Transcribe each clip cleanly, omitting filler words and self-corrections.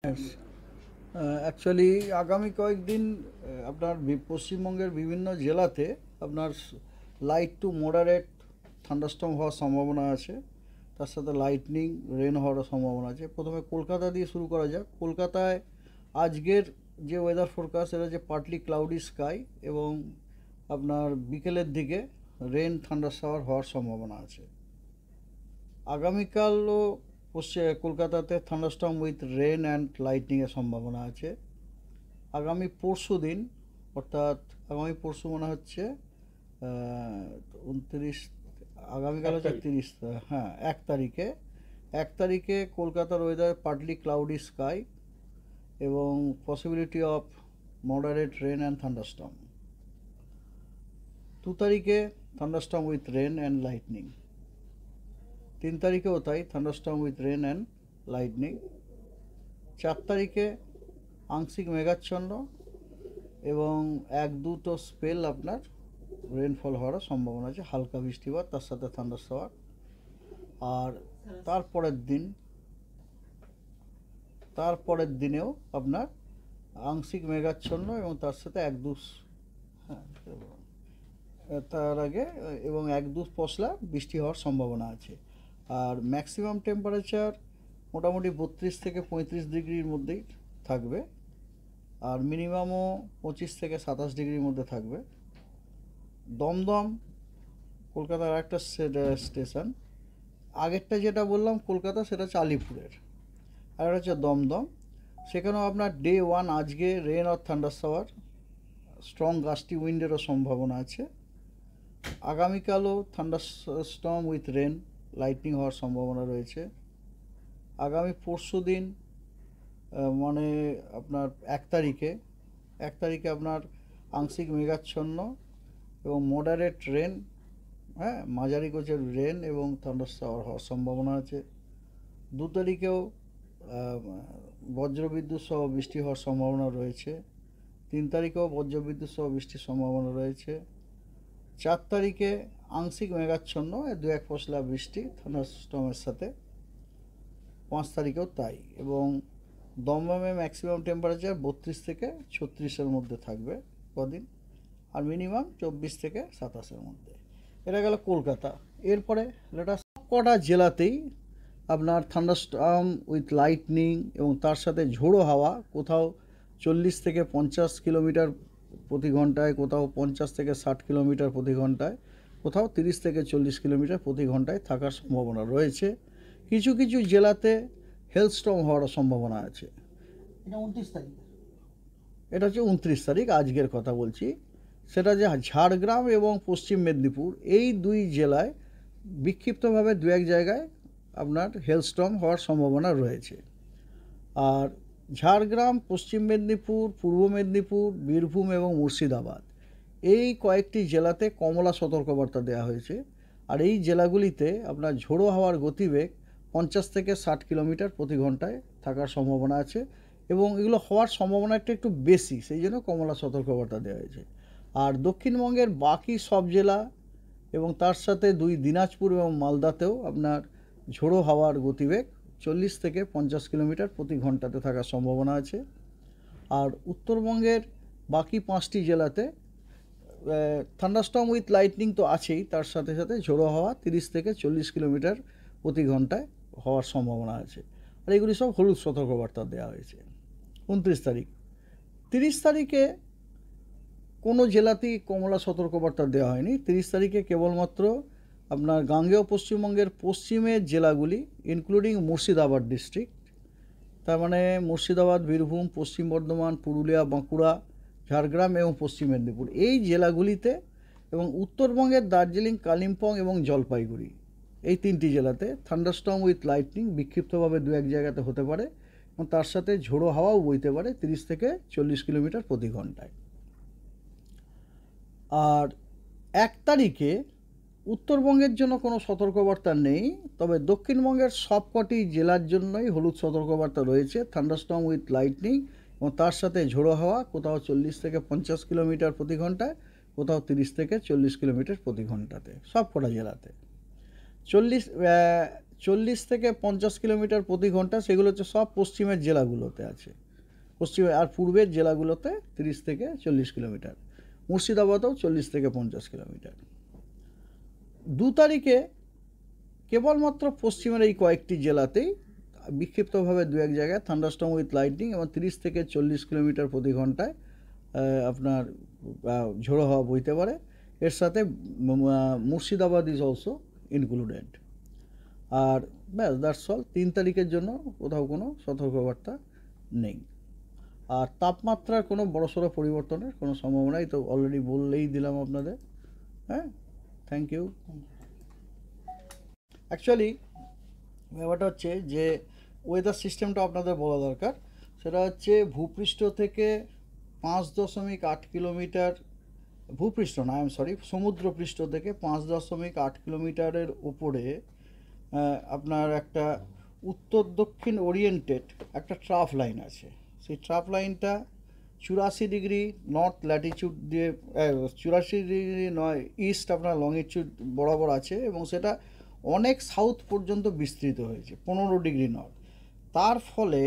Actually আগামী কয়েকদিন আপনার পশ্চিমবঙ্গের বিভিন্ন জেলাতে আপনার লাইট টু মডারেট থান্ডারস্টর্ম হওয়ার সম্ভাবনা আছে। তার সাথে লাইটনিং রেন হওয়ার সম্ভাবনা আছে। প্রথমে কলকাতা দিয়ে শুরু করা যাক। কলকাতায় আজকের যে ওয়েদার ফোরকাস্ট এটা যে পার্টলি ক্লাউডি স্কাই এবং আপনার বিকেলের দিকে রেন থান্ডার শাওয়ার হওয়ার সম্ভাবনা আছে। আগামীকালও কলকাতাতে থান্ডারস্টর্ম উইথ রেন অ্যান্ড লাইটনিংয়ের সম্ভাবনা আছে। আগামী পরশু দিন অর্থাৎ আগামী পরশু মনে হচ্ছে 29, আগামীকাল হচ্ছে 30, হ্যাঁ 1 তারিখে কলকাতার ওয়েদার পার্টলি ক্লাউডি স্কাই এবং possibility of moderate rain and thunderstorm. 2 তারিখে thunderstorm with rain and lightning. 3 তারিখেও তাই, thunderstorm with rain and lightning. 4 তারিখে আংশিক মেঘাচ্ছন্ন এবং 1-2 স্পেল আপনার রেনফল হওয়ার সম্ভাবনা আছে, হালকা বৃষ্টিপাত তার সাথে থান্ডার শাওয়ার। আর তারপরের দিনেও আপনার আংশিক মেঘাচ্ছন্ন এবং তার সাথে 1-2, হ্যাঁ তার আগে এবং 1-2 পশলা বৃষ্টি হওয়ার সম্ভাবনা আছে। আর ম্যাক্সিমাম টেম্পারেচার মোটামুটি 32 থেকে 35 ডিগ্রির মধ্যেই থাকবে, আর মিনিমামও 25 থেকে 27 ডিগ্রির মধ্যে থাকবে। দমদম কলকাতার একটা স্টেশন, আগেরটা যেটা বললাম কলকাতা সেটা হচ্ছে আলিপুরের, আর একটা হচ্ছে দমদম। সেখানেও আপনার ডে 1 আজকে rain or thunder shower, strong gusty উইন্ডেরও সম্ভাবনা আছে। আগামীকালও থান্ডারস্টর্ম উইথ রেন লাইটনিং হওয়ার সম্ভাবনা রয়েছে। আগামী পরশু দিন মানে আপনার 1 তারিখে আপনার আংশিক মেঘাচ্ছন্ন এবং মডারেট রেন, হ্যাঁ মাঝারি গোছের রেন এবং থান্ডার শাওয়ার হওয়ার সম্ভাবনা আছে। 2 তারিখেও বজ্রবিদ্যুৎ সহ বৃষ্টি হওয়ার সম্ভাবনা রয়েছে। 3 তারিখেও বজ্রবিদ্যুৎ সহ বৃষ্টির সম্ভাবনা রয়েছে। 4 তারিখে আংশিক মেঘাচ্ছন্ন 2-1 পশলা বৃষ্টি থান্ডারস্টর্মের সাথে। 5 তারিখেও তাই, এবং দমদমে ম্যাক্সিমাম টেম্পারেচার 32 থেকে 36-এর মধ্যে থাকবে কদিন, আর মিনিমাম 24 থেকে 27-এর মধ্যে। এটা গেল কলকাতা। এরপরে সব কটা জেলাতেই আপনার থান্ডারস্টর্ম উইথ লাইটনিং এবং তার সাথে ঝোড়ো হাওয়া, কোথাও 40 থেকে 50 কিলোমিটার প্রতি ঘন্টায়, কোথাও 50 থেকে 60 কিলোমিটার প্রতি ঘন্টায়, কোথাও 30 থেকে 40 কিলোমিটার প্রতি ঘন্টায় থাকার সম্ভাবনা রয়েছে। কিছু কিছু জেলাতে হেলস্টর্ম হওয়ার সম্ভাবনা আছে। এটা 29 তারিখ, এটা হচ্ছে 29 তারিখ, আজকের কথা বলছি। সেটা যে ঝাড়গ্রাম এবং পশ্চিম মেদিনীপুর এই 2 জেলায় বিক্ষিপ্তভাবে 2-1 জায়গায় আপনার হেলস্টর্ম হওয়ার সম্ভাবনা রয়েছে। আর ঝাড়গ্রাম, পশ্চিম মেদিনীপুর, পূর্ব মেদিনীপুর, বীরভূম এবং মুর্শিদাবাদ এই কয়েকটি জেলাতে কমলা সতর্কবার্তা দেওয়া হয়েছে। আর এই জেলাগুলিতে আপনার ঝোড়ো হাওয়ার গতিবেগ 50 থেকে 60 কিলোমিটার প্রতি ঘন্টায় থাকার সম্ভাবনা আছে, এবং এগুলো হওয়ার সম্ভাবনাটা একটু বেশি, সেই জন্য কমলা সতর্কবার্তা দেওয়া হয়েছে। আর দক্ষিণবঙ্গের বাকি সব জেলা এবং তার সাথে 2 দিনাজপুর এবং মালদাতেও আপনার ঝোড়ো হাওয়ার গতিবেগ 40 থেকে 50 কিলোমিটার প্রতি ঘন্টাতে থাকার সম্ভাবনা আছে। আর উত্তরবঙ্গের বাকি 5টি জেলাতে থান্ডারস্টর্ম উইথ লাইটনিং তো আছেই, তার সাথে সাথে ঝোড়ো হাওয়া 30 থেকে 40 কিলোমিটার প্রতি ঘন্টায় হওয়ার সম্ভাবনা আছে। আর এগুলি সব হলুদ সতর্কবার্তা দেওয়া হয়েছে। 29 তারিখ। 30 তারিখে কোনো জেলাতেই কমলা সতর্কবার্তা দেওয়া হয়নি। 30 তারিখে কেবলমাত্র আপনার গাঙ্গেয় পশ্চিমবঙ্গের পশ্চিমের জেলাগুলি ইনক্লুডিং মুর্শিদাবাদ ডিস্ট্রিক্ট, তার মানে মুর্শিদাবাদ, বীরভূম, পশ্চিম বর্ধমান, পুরুলিয়া, বাঁকুড়া, ঝাড়গ্রাম এবং পশ্চিম মেদিনীপুর এই জেলাগুলিতে, এবং উত্তরবঙ্গের দার্জিলিং, কালিম্পং এবং জলপাইগুড়ি এই 3টি জেলাতে থান্ডারস্টর্ম উইথ লাইটনিং বিক্ষিপ্তভাবে 2-1 জায়গাতে হতে পারে, এবং তার সাথে ঝোড়ো হাওয়াও বইতে পারে 30 থেকে 40 কিলোমিটার প্রতি ঘন্টায়। আর 1 তারিখে উত্তরবঙ্গের জন্য কোনো সতর্কবার্তা নেই, তবে দক্ষিণবঙ্গের সবকটি জেলার জন্যই হলুদ সতর্কবার্তা রয়েছে থান্ডারস্টর্ম উইথ লাইটনিং এবং তার সাথে ঝোড়ো হাওয়া, কোথাও 40 থেকে 50 কিলোমিটার প্রতি ঘন্টায়, কোথাও 30 থেকে 40 কিলোমিটার প্রতি ঘন্টাতে, সব কটা জেলাতে। 40 থেকে 50 কিলোমিটার প্রতি ঘন্টা, সেগুলো হচ্ছে সব পশ্চিমের জেলাগুলোতে আছে। পশ্চিমে আর পূর্বের জেলাগুলোতে 30 থেকে 40 কিলোমিটার, মুর্শিদাবাদেও 40 থেকে 50 কিলোমিটার। 2 তারিখে কেবলমাত্র পশ্চিমের এই কয়েকটি জেলাতেই বিক্ষিপ্তভাবে দু এক জায়গায় থান্ডারস্টর্ম উইথ লাইটনিং এবং 30 থেকে 40 কিলোমিটার প্রতি ঘন্টায় আপনার ঝোড়ো হাওয়া বইতে পারে। এর সাথে মুর্শিদাবাদ ইজ অলসো ইনক্লুডেড। আর ব্যাস, দ্যাটস অল। 3 তারিখের জন্য কোথাও কোনো সতর্কবার্তা নেই। আর তাপমাত্রার কোনো বড়সড় পরিবর্তনের কোনো সম্ভাবনাই তো অলরেডি বললেই দিলাম আপনাদের। হ্যাঁ, থ্যাংক ইউ। অ্যাকচুয়ালি ব্যাপারটা হচ্ছে যে ওয়েদার সিস্টেমটা আপনাদের বলা দরকার। সেটা হচ্ছে ভূপৃষ্ঠ থেকে 5.8 কিলোমিটার, ভূপৃষ্ঠ না, সমুদ্রপৃষ্ঠ থেকে 5.8 কিলোমিটারের উপরে আপনার একটা উত্তর দক্ষিণ ওরিয়েন্টেড একটা ট্রাফ লাইন আছে। সেই ট্রাফ লাইনটা 84 ডিগ্রি নর্থ ল্যাটিচিউড দিয়ে 84 ডিগ্রি নয় ইস্ট আপনার লংিটিউড বরাবর আছে, এবং সেটা অনেক সাউথ পর্যন্ত বিস্তৃত হয়েছে 15 ডিগ্রি নর্থ। তার ফলে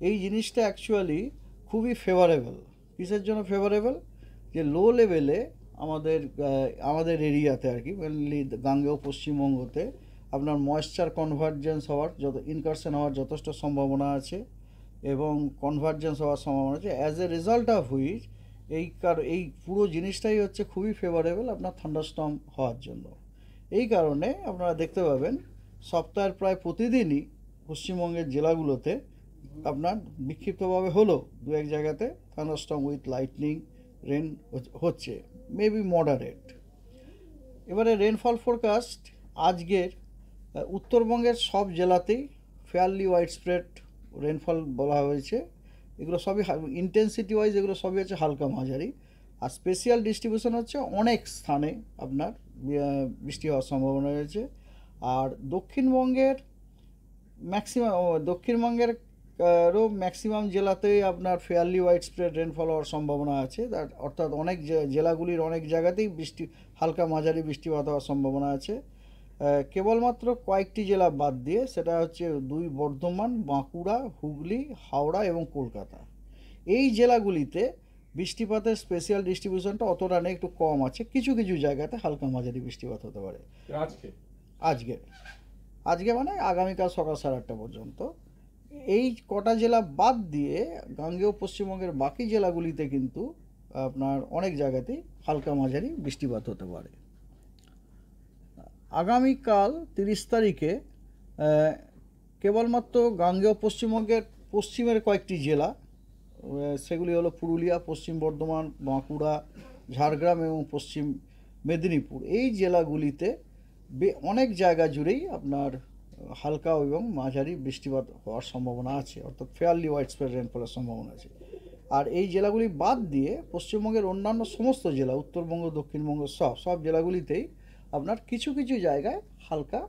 এই জিনিসটা অ্যাকচুয়ালি খুবই ফেভারেবল। কিসের জন্য ফেভারেবল? যে লো লেভেলে আমাদের এরিয়াতে আর কি, মেনলি গাঙ্গেয় পশ্চিমবঙ্গতে আপনার ময়েশ্চার কনভার্জেন্স হওয়ার ইনকারশন হওয়ার যথেষ্ট সম্ভাবনা আছে, এবং কনভার্জেন্স হওয়ার সম্ভাবনা আছে। As a result of which এই পুরো জিনিসটাই হচ্ছে খুবই ফেভারেবল আপনার থান্ডারস্টর্ম হওয়ার জন্য। এই কারণে আপনারা দেখতে পাবেন সপ্তাহের প্রায় প্রতিদিনই পশ্চিমবঙ্গের জেলাগুলোতে আপনার বিক্ষিপ্তভাবে হলেও দু এক জায়গাতে থান্ডারস্টর্ম উইথ লাইটনিং রেন হচ্ছে, মেবি মডারেট। এবারে রেনফল ফোরকাস্ট আজকের উত্তরবঙ্গের সব জেলাতেই ফেয়ারলি ওয়াইড স্প্রেড রেনফল বলা হয়েছে। এগুলো সবই ইন্টেন্সিটি ওয়াইজ এগুলো সবই হচ্ছে হালকা মাঝারি। আর স্পেশাল ডিস্ট্রিবিউশন হচ্ছে অনেক স্থানে আপনার বৃষ্টি হওয়ার সম্ভাবনা রয়েছে। আর দক্ষিণবঙ্গেরও ম্যাক্সিমাম জেলাতেই আপনার ফেয়ারলি ওয়াইড স্প্রেড রেনফল হওয়ার সম্ভাবনা আছে। অর্থাৎ অনেক জেলাগুলির অনেক জায়গাতেই হালকা মাঝারি বৃষ্টিপাত হওয়ার সম্ভাবনা আছে। কেবলমাত্র কয়েকটি জেলা বাদ দিয়ে, সেটা হচ্ছে 2 বর্ধমান, বাঁকুড়া, হুগলি, হাওড়া এবং কলকাতা। এই জেলাগুলিতে বৃষ্টিপাতের স্পেশাল ডিস্ট্রিবিউশনটা অতটা নেই, একটু কম আছে। কিছু কিছু জায়গাতে হালকা মাঝারি বৃষ্টিপাত হতে পারে আজকে মানে আগামীকাল সকাল 8:30 পর্যন্ত। এই কটা জেলা বাদ দিয়ে গাঙ্গেয় পশ্চিমবঙ্গের বাকি জেলাগুলিতে কিন্তু আপনার অনেক জায়গাতেই হালকা মাঝারি বৃষ্টিপাত হতে পারে। আগামীকাল 30 তারিখে কেবলমাত্র গাঙ্গেয় পশ্চিমবঙ্গের পশ্চিমের কয়েকটি জেলা, সেগুলি হলো পুরুলিয়া, পশ্চিম বর্ধমান, বাঁকুড়া, ঝাড়গ্রাম এবং পশ্চিম মেদিনীপুর। এই জেলাগুলিতে অনেক জায়গা জুড়েই আপনার হালকা এবং মাঝারি বৃষ্টিপাত হওয়ার সম্ভাবনা আছে, অর্থাৎ ফেয়ারলি ওয়াইড স্প্রেড রেনফলের সম্ভাবনা আছে। আর এই জেলাগুলি বাদ দিয়ে পশ্চিমবঙ্গের অন্যান্য সমস্ত জেলা, উত্তরবঙ্গ, দক্ষিণবঙ্গ সব জেলাগুলিতেই আপনার কিছু কিছু জায়গায় হালকা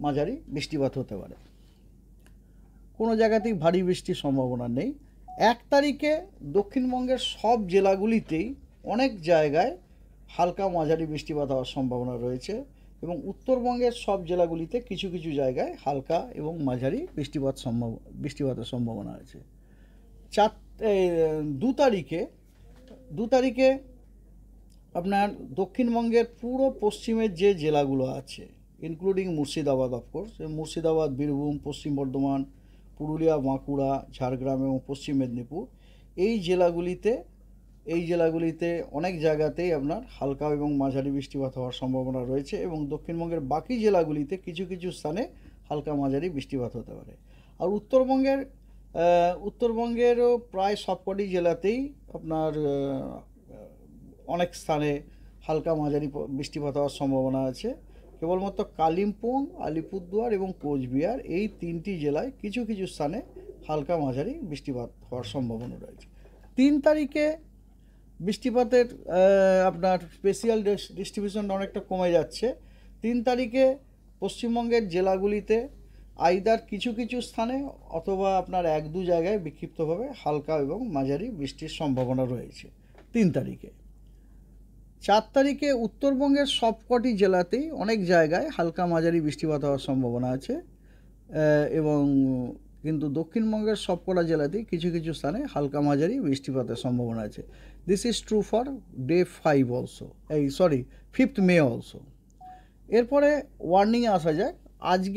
মাঝারি বৃষ্টিপাত হতে পারে। কোনো জায়গাতেই ভারী বৃষ্টির সম্ভাবনা নেই। 1 তারিখে দক্ষিণবঙ্গের সব জেলাগুলিতেই অনেক জায়গায় হালকা মাঝারি বৃষ্টিপাত হওয়ার সম্ভাবনা রয়েছে, এবং উত্তরবঙ্গের সব জেলাগুলিতে কিছু কিছু জায়গায় হালকা এবং মাঝারি বৃষ্টিপাতের সম্ভাবনা আছে। 2 তারিখে আপনার দক্ষিণবঙ্গের পুরো পশ্চিমের যে জেলাগুলো আছে, ইনক্লুডিং মুর্শিদাবাদ, অফকোর্স, মুর্শিদাবাদ, বীরভূম, পশ্চিম বর্ধমান, পুরুলিয়া, বাঁকুড়া, ঝাড়গ্রাম এবং পশ্চিম মেদিনীপুর, এই জেলাগুলিতে অনেক জায়গাতেই আপনার হালকা এবং মাঝারি বৃষ্টিপাত হওয়ার সম্ভাবনা রয়েছে, এবং দক্ষিণবঙ্গের বাকি জেলাগুলিতে কিছু কিছু স্থানে হালকা মাঝারি বৃষ্টিপাত হতে পারে। আর উত্তরবঙ্গেরও প্রায় সবকটি জেলাতেই আপনার অনেক স্থানে হালকা মাঝারি বৃষ্টিপাত হওয়ার সম্ভাবনা আছে। কেবলমাত্র কালিম্পং, আলিপুরদুয়ার এবং কোচবিহার, এই 3টি জেলায় কিছু কিছু স্থানে হালকা মাঝারি বৃষ্টিপাত হওয়ার সম্ভাবনা রয়েছে। 3 তারিখে বৃষ্টিপাতের আপনার স্পেশাল ডিস্ট্রিবিউশন অনেকটা কমে যাচ্ছে। 3 তারিখে পশ্চিমবঙ্গের জেলাগুলিতে আইদার কিছু কিছু স্থানে অথবা আপনার 1-2 জায়গায় বিক্ষিপ্তভাবে হালকা এবং মাঝারি বৃষ্টির সম্ভাবনা রয়েছে 3 তারিখে। 4 তারিখে উত্তরবঙ্গের সবকটি জেলাতেই অনেক জায়গায় হালকা মাঝারি বৃষ্টিপাত হওয়ার সম্ভাবনা আছে। এবং কিন্তু দক্ষিণবঙ্গের সবকটা জেলাতেই কিছু কিছু স্থানে হালকা মাঝারি বৃষ্টিপাতের সম্ভাবনা আছে। This is true for day 5 also, 5th may also. এরপরে ওয়ার্নিংয়ে আসা যাক। আজকে